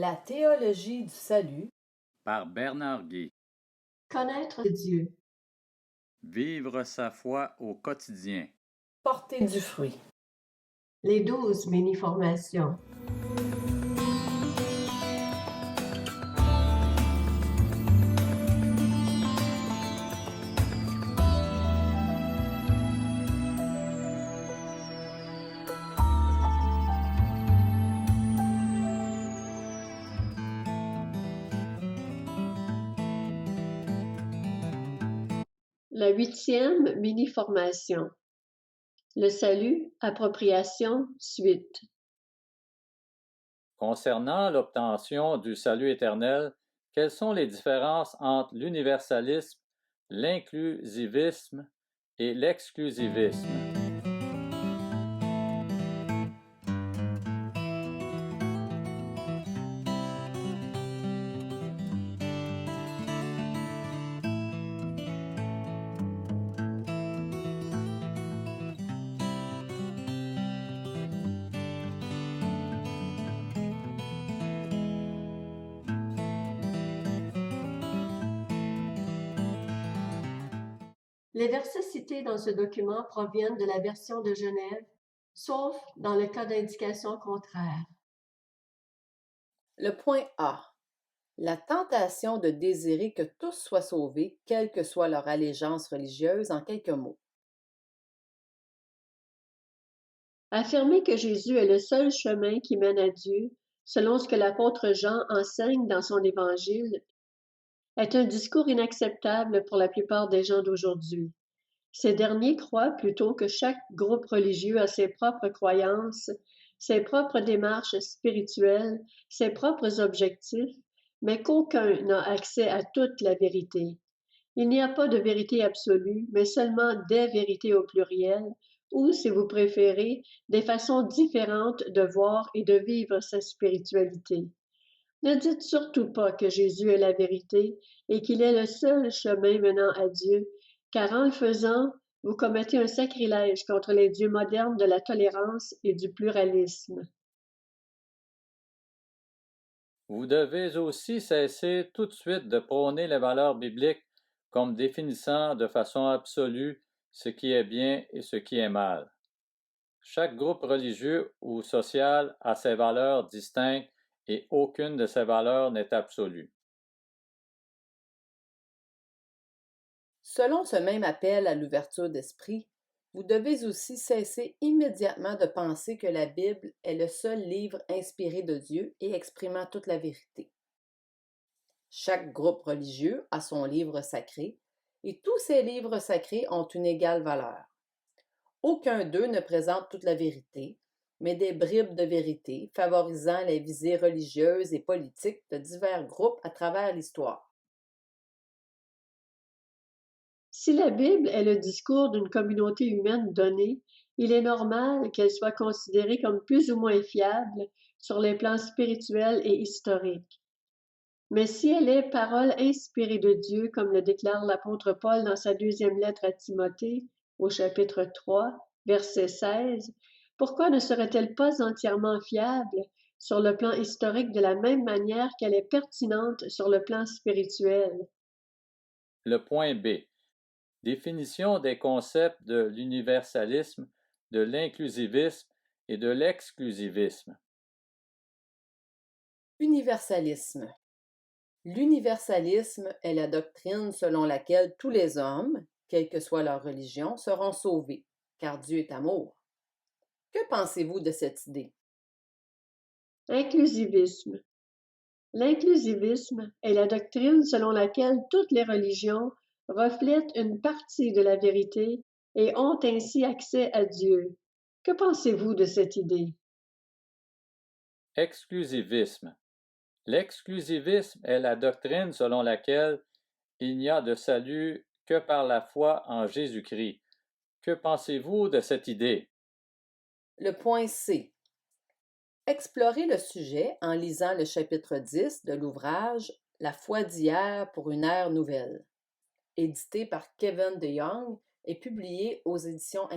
La théologie du salut par Bernard Guy. Connaître Dieu. Vivre sa foi au quotidien. porter du fruit. Les 12 mini-formations. La 8e mini-formation. Le salut, appropriation, suite. Concernant l'obtention du salut éternel, quelles sont les différences entre l'universalisme, l'inclusivisme et l'exclusivisme? Les versets cités dans ce document proviennent de la version de Genève, sauf dans le cas d'indication contraire. Le point A. La tentation de désirer que tous soient sauvés, quelle que soit leur allégeance religieuse, en quelques mots. Affirmer que Jésus est le seul chemin qui mène à Dieu, selon ce que l'apôtre Jean enseigne dans son évangile, est un discours inacceptable pour la plupart des gens d'aujourd'hui. Ces derniers croient plutôt que chaque groupe religieux a ses propres croyances, ses propres démarches spirituelles, ses propres objectifs, mais qu'aucun n'a accès à toute la vérité. Il n'y a pas de vérité absolue, mais seulement des vérités au pluriel, ou, si vous préférez, des façons différentes de voir et de vivre sa spiritualité. Ne dites surtout pas que Jésus est la vérité et qu'il est le seul chemin menant à Dieu, car en le faisant, vous commettez un sacrilège contre les dieux modernes de la tolérance et du pluralisme. Vous devez aussi cesser tout de suite de prôner les valeurs bibliques comme définissant de façon absolue ce qui est bien et ce qui est mal. Chaque groupe religieux ou social a ses valeurs distinctes et aucune de ces valeurs n'est absolue. Selon ce même appel à l'ouverture d'esprit, vous devez aussi cesser immédiatement de penser que la Bible est le seul livre inspiré de Dieu et exprimant toute la vérité. Chaque groupe religieux a son livre sacré et tous ces livres sacrés ont une égale valeur. Aucun d'eux ne présente toute la vérité, mais des bribes de vérité favorisant les visées religieuses et politiques de divers groupes à travers l'histoire. Si la Bible est le discours d'une communauté humaine donnée, il est normal qu'elle soit considérée comme plus ou moins fiable sur les plans spirituels et historiques. Mais si elle est parole inspirée de Dieu, comme le déclare l'apôtre Paul dans sa 2e lettre à Timothée, au chapitre 3, verset 16, pourquoi ne serait-elle pas entièrement fiable sur le plan historique de la même manière qu'elle est pertinente sur le plan spirituel? Le point B. Définition des concepts de l'universalisme, de l'inclusivisme et de l'exclusivisme. Universalisme. L'universalisme est la doctrine selon laquelle tous les hommes, quelle que soit leur religion, seront sauvés, car Dieu est amour. Que pensez-vous de cette idée? Inclusivisme. L'inclusivisme est la doctrine selon laquelle toutes les religions reflètent une partie de la vérité et ont ainsi accès à Dieu. Que pensez-vous de cette idée? Exclusivisme. L'exclusivisme est la doctrine selon laquelle il n'y a de salut que par la foi en Jésus-Christ. Que pensez-vous de cette idée? Le point C. Explorez le sujet en lisant le chapitre 10 de l'ouvrage La foi d'hier pour une ère nouvelle, édité par Kevin DeYoung et publié aux éditions